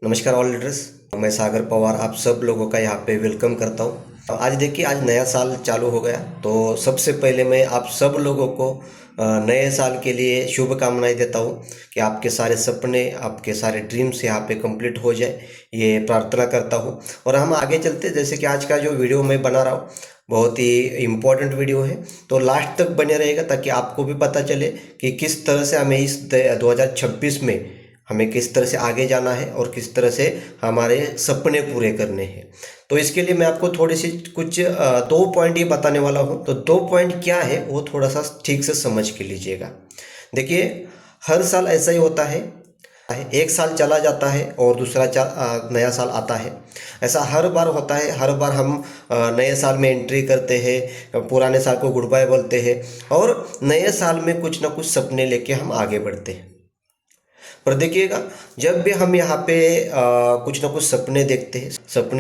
नमस्कार all leaders. मैं सागर पवार आप सब लोगों का यहाँ पे वेलकम करता हूँ। आज देखिए, आज नया साल चालू हो गया, तो सबसे पहले मैं आप सब लोगों को नए साल के लिए शुभकामनाएं देता हूँ कि आपके सारे सपने, आपके सारे ड्रीम्स यहाँ पे कंप्लीट हो जाए, ये प्रार्थना करता हूँ। और हम आगे चलते, जैसे कि आज का जो वीडियो मैं बना रहा हूँ बहुत ही इम्पोर्टेंट वीडियो है, तो लास्ट तक बने रहेगा ताकि आपको भी पता चले कि किस तरह से हमें इस 2026 में हमें किस तरह से आगे जाना है और किस तरह से हमारे सपने पूरे करने हैं। तो इसके लिए मैं आपको थोड़ी सी कुछ 2 पॉइंट ये बताने वाला हूँ। तो 2 पॉइंट क्या है वो थोड़ा सा ठीक से समझ के लीजिएगा। देखिए, हर साल ऐसा ही होता है, एक साल चला जाता है और दूसरा नया साल आता है। ऐसा हर बार होता है। हर बार हम नए साल में एंट्री करते हैं, पुराने साल को गुड बाय बोलते हैं और नए साल में कुछ ना कुछ सपने लेके हम आगे बढ़ते हैं। पर देखिएगा, जब भी हम यहाँ पे कुछ ना कुछ सपने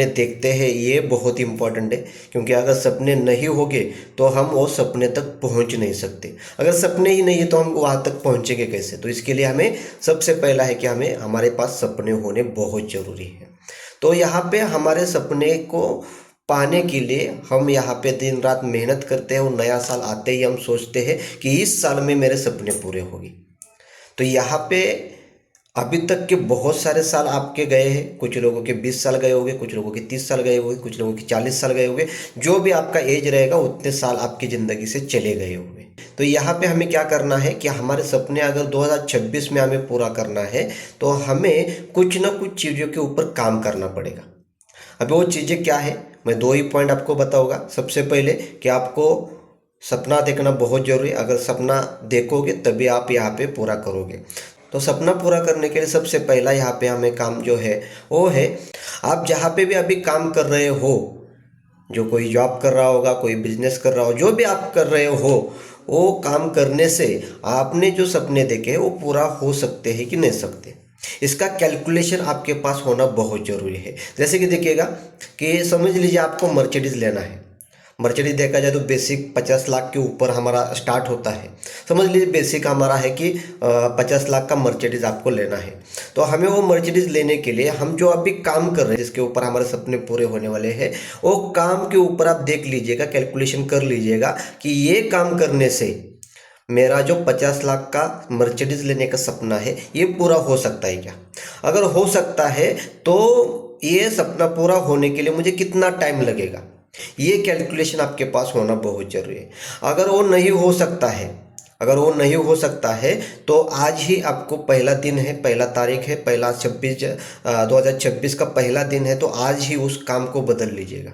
देखते हैं ये बहुत इंपॉर्टेंट है, क्योंकि अगर सपने नहीं होंगे तो हम वो सपने तक पहुँच नहीं सकते। अगर सपने ही नहीं है तो हम वहाँ तक पहुँचेंगे कैसे? तो इसके लिए हमें सबसे पहला है कि हमें हमारे पास सपने होने बहुत ज़रूरी है। तो यहाँ पे हमारे सपने को पाने के लिए हम यहाँ पे दिन रात मेहनत करते हैं और नया साल आते ही हम सोचते हैं कि इस साल में मेरे सपने पूरे होंगे। तो यहाँ पे अभी तक के बहुत सारे साल आपके गए हैं। कुछ लोगों के 20 साल गए होंगे, कुछ लोगों के 30 साल गए होंगे, कुछ लोगों के 40 साल गए होंगे। जो भी आपका एज रहेगा उतने साल आपकी ज़िंदगी से चले गए होंगे। तो यहाँ पे हमें क्या करना है कि हमारे सपने अगर 2026 में हमें पूरा करना है तो हमें कुछ ना कुछ चीज़ों के ऊपर काम करना पड़ेगा। अभी वो चीज़ें क्या है, मैं 2 ही पॉइंट आपको बताऊँगा। सबसे पहले कि आपको सपना देखना बहुत ज़रूरी है। अगर सपना देखोगे तभी आप यहाँ पे पूरा करोगे। तो सपना पूरा करने के लिए सबसे पहला यहाँ पे हमें काम जो है वो है, आप जहाँ पे भी अभी काम कर रहे हो, जो कोई जॉब कर रहा होगा, कोई बिजनेस कर रहा हो, जो भी आप कर रहे हो, वो काम करने से आपने जो सपने देखे वो पूरा हो सकते हैं कि नहीं सकते, इसका कैलकुलेशन आपके पास होना बहुत ज़रूरी है। जैसे कि देखिएगा कि समझ लीजिए आपको मर्सिडीज़ लेना है। मर्सिडीज देखा जाए तो बेसिक 50 लाख के ऊपर हमारा स्टार्ट होता है। समझ लीजिए बेसिक हमारा है कि 50 लाख का मर्सिडीज आपको लेना है। तो हमें वो मर्सिडीज लेने के लिए हम जो अभी काम कर रहे हैं, जिसके ऊपर हमारे सपने पूरे होने वाले हैं, वो काम के ऊपर आप देख लीजिएगा, कैलकुलेशन कर लीजिएगा कि ये काम करने से मेरा जो 50 लाख का मर्सिडीज लेने का सपना है ये पूरा हो सकता है क्या? अगर हो सकता है तो ये सपना पूरा होने के लिए मुझे कितना टाइम लगेगा, ये कैलकुलेशन आपके पास होना बहुत जरूरी है। अगर वो नहीं हो सकता है तो आज ही आपको पहला दिन है, पहला तारीख है, पहला 2026 का पहला दिन है, तो आज ही उस काम को बदल लीजिएगा।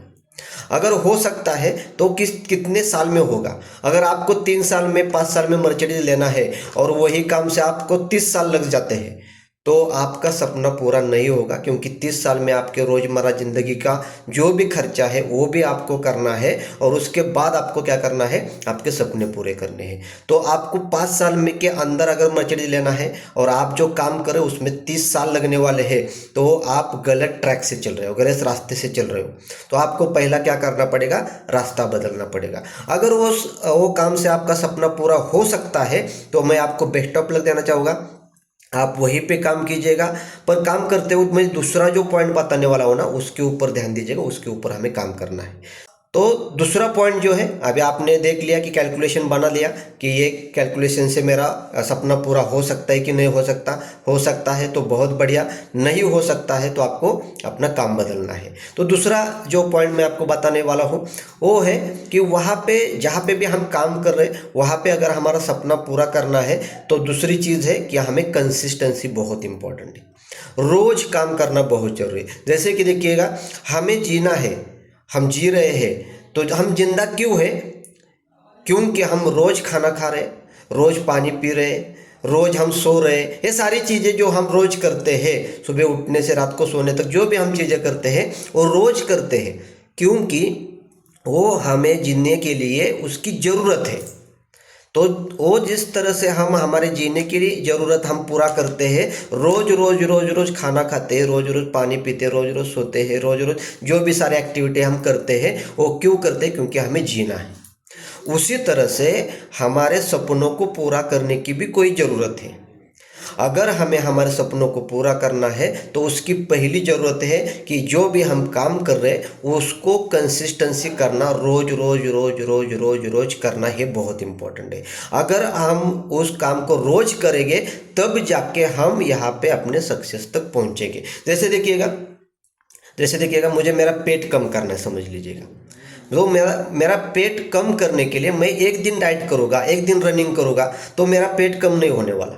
अगर हो सकता है तो कितने साल में होगा? अगर आपको 3 साल में, 5 साल में मर्सिडीज लेना है और वही काम से आपको 30 साल लग जाते हैं तो आपका सपना पूरा नहीं होगा, क्योंकि 30 साल में आपके रोज़मर्रा ज़िंदगी का जो भी खर्चा है वो भी आपको करना है और उसके बाद आपको क्या करना है, आपके सपने पूरे करने हैं। तो आपको 5 साल में के अंदर अगर मर्सिडीज लेना है और आप जो काम करें उसमें 30 साल लगने वाले हैं तो आप गलत ट्रैक से चल रहे हो, गलत रास्ते से चल रहे हो। तो आपको पहला क्या करना पड़ेगा, रास्ता बदलना पड़ेगा। अगर वो काम से आपका सपना पूरा हो सकता है तो मैं आपको बेस्ट ऑफ लक देना चाहूँगा, आप वहीं पे काम कीजिएगा। पर काम करते हुए मैं दूसरा जो पॉइंट बताने वाला हूँ ना, उसके ऊपर ध्यान दीजिएगा, उसके ऊपर हमें काम करना है। तो दूसरा पॉइंट जो है, अभी आपने देख लिया कि कैलकुलेशन बना लिया कि ये कैलकुलेशन से मेरा सपना पूरा हो सकता है कि नहीं हो सकता है तो बहुत बढ़िया, नहीं हो सकता है तो आपको अपना काम बदलना है। तो दूसरा जो पॉइंट मैं आपको बताने वाला हूँ वो है कि वहाँ पे जहाँ पे भी हम काम कर रहे हैं वहाँ पे अगर हमारा सपना पूरा करना है तो दूसरी चीज़ है कि हमें कंसिस्टेंसी बहुत इंपॉर्टेंट है। रोज़ काम करना बहुत ज़रूरी है। जैसे कि देखिएगा, हमें जीना है, हम जी रहे हैं, तो हम जिंदा क्यों है? क्योंकि हम रोज खाना खा रहे, रोज पानी पी रहे, रोज हम सो रहे। ये सारी चीज़ें जो हम रोज करते हैं, सुबह उठने से रात को सोने तक जो भी हम चीज़ें करते हैं वो रोज करते हैं, क्योंकि वो हमें जीने के लिए उसकी ज़रूरत है। तो वो जिस तरह से हम हमारे जीने की ज़रूरत हम पूरा करते हैं, रोज रोज रोज रोज खाना खाते हैं, रोज रोज पानी पीते हैं, रोज रोज सोते हैं, रोज रोज जो भी सारे एक्टिविटी हम करते हैं वो क्यों करते हैं? क्योंकि हमें जीना है। उसी तरह से हमारे सपनों को पूरा करने की भी कोई ज़रूरत है। अगर हमें हमारे सपनों को पूरा करना है तो उसकी पहली ज़रूरत है कि जो भी हम काम कर रहे हैं उसको कंसिस्टेंसी करना, रोज रोज रोज रोज रोज रोज करना, ये बहुत इंपॉर्टेंट है। अगर हम उस काम को रोज करेंगे तब जाके हम यहाँ पे अपने सक्सेस तक पहुँचेंगे। जैसे देखिएगा मुझे मेरा पेट कम करना है, समझ लीजिएगा। तो मेरा पेट कम करने के लिए मैं एक दिन डाइट करूँगा, एक दिन रनिंग करूँगा तो मेरा पेट कम नहीं होने वाला।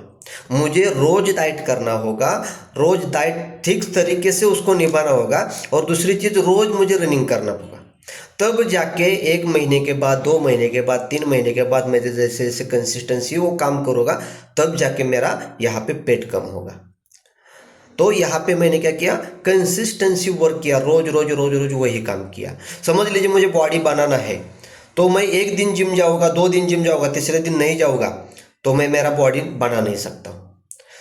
मुझे रोज डाइट करना होगा, रोज डाइट ठीक तरीके से उसको निभाना होगा, और दूसरी चीज़ रोज मुझे रनिंग करना होगा। तब जाके 1 महीने के बाद, 2 महीने के बाद, 3 महीने के बाद मैं जैसे जैसे कंसिस्टेंसी वो काम करूँगा तब जाके मेरा यहाँ पे पेट कम होगा। तो यहाँ पे मैंने क्या किया, कंसिस्टेंसी वर्क किया, रोज रोज रोज रोज वही काम किया। समझ लीजिए मुझे बॉडी बनाना है तो मैं एक दिन जिम जाऊँगा, 2 दिन जिम जाऊँगा, तीसरे दिन नहीं जाऊँगा तो मैं मेरा बॉडी बना नहीं सकता।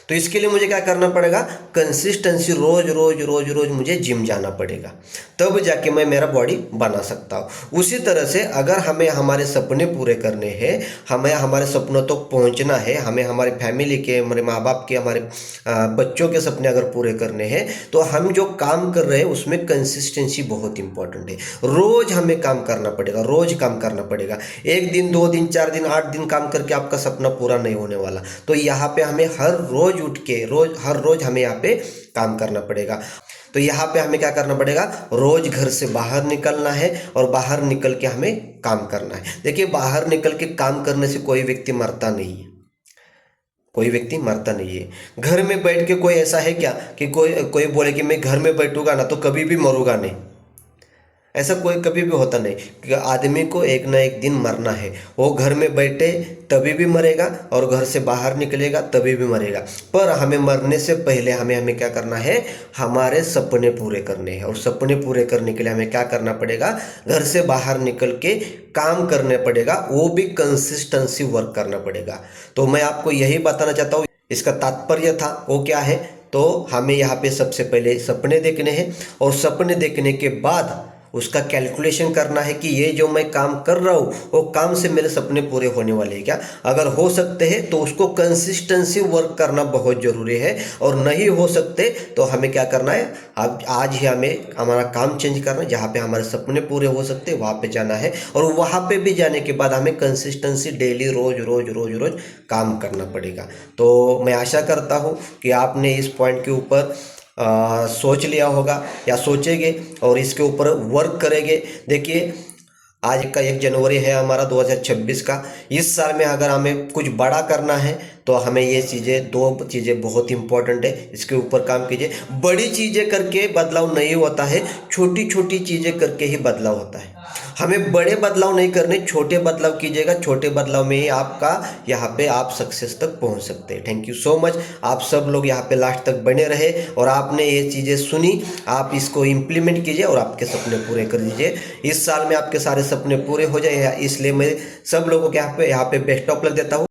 तो इसके लिए मुझे क्या करना पड़ेगा, कंसिस्टेंसी, रोज रोज रोज रोज मुझे जिम जाना पड़ेगा, तब जाके मैं मेरा बॉडी बना सकता हूँ। उसी तरह से अगर हमें हमारे सपने पूरे करने हैं, हमें हमारे सपनों तक तो पहुँचना है, हमें हमारे फैमिली के, हमारे माँ बाप के, हमारे बच्चों के सपने अगर पूरे करने हैं तो हम जो काम कर रहे हैं उसमें कंसिस्टेंसी बहुत इंपॉर्टेंट है। रोज हमें काम करना पड़ेगा, रोज काम करना पड़ेगा। 1 दिन, 2 दिन, 4 दिन, 8 दिन काम करके आपका सपना पूरा नहीं होने वाला। तो यहाँ पे हमें हर रोज उठ के हर रोज हमें यहाँ पे काम करना पड़ेगा। तो यहाँ पे हमें क्या करना पड़ेगा, रोज घर से बाहर निकलना है और बाहर निकल के हमें काम करना है। देखिए बाहर निकल के काम करने से कोई व्यक्ति मरता नहीं है, कोई व्यक्ति मरता नहीं है। घर में बैठ के कोई ऐसा है क्या कि कोई बोले कि मैं घर में बैठूंगा ना तो कभी भी मरूंगा नहीं, ऐसा कोई कभी भी होता नहीं। कि आदमी को एक ना एक दिन मरना है, वो घर में बैठे तभी भी मरेगा और घर से बाहर निकलेगा तभी भी मरेगा। पर हमें मरने से पहले हमें क्या करना है, हमारे सपने पूरे करने हैं। और सपने पूरे करने के लिए हमें क्या करना पड़ेगा, घर से बाहर निकल के काम करने पड़ेगा, वो भी कंसिस्टेंसी वर्क करना पड़ेगा। तो मैं आपको यही बताना चाहता हूँ, इसका तात्पर्य था वो क्या है, तो हमें यहाँ पे सबसे पहले सपने देखने हैं और सपने देखने के बाद उसका कैलकुलेशन करना है कि ये जो मैं काम कर रहा हूँ वो काम से मेरे सपने पूरे होने वाले हैं क्या। अगर हो सकते हैं तो उसको कंसिस्टेंसी वर्क करना बहुत ज़रूरी है, और नहीं हो सकते तो हमें क्या करना है, अब आज ही हमें हमारा काम चेंज करना है। जहाँ पे हमारे सपने पूरे हो सकते हैं वहाँ पे जाना है, और वहाँ पे भी जाने के बाद हमें कंसिस्टेंसी डेली रोज रोज रोज रोज काम करना पड़ेगा। तो मैं आशा करता हूँ कि आपने इस पॉइंट के ऊपर सोच लिया होगा या सोचेंगे और इसके ऊपर वर्क करेंगे। देखिए आज का 1 जनवरी है हमारा 2026 का। इस साल में अगर हमें कुछ बड़ा करना है तो हमें ये चीज़ें, 2 चीज़ें बहुत इंपॉर्टेंट है, इसके ऊपर काम कीजिए। बड़ी चीज़ें करके बदलाव नहीं होता है, छोटी छोटी चीज़ें करके ही बदलाव होता है। हमें बड़े बदलाव नहीं करने, छोटे बदलाव कीजिएगा, छोटे बदलाव में ही आपका यहाँ पे आप सक्सेस तक पहुँच सकते हैं। थैंक यू सो मच, आप सब लोग यहाँ पे लास्ट तक बने रहे और आपने ये चीज़ें सुनी, आप इसको इम्प्लीमेंट कीजिए और आपके सपने पूरे कर दीजिए। इस साल में आपके सारे सपने पूरे हो जाए, इसलिए मैं सब लोगों को यहाँ पे बेस्ट ऑफ लक देता हूँ।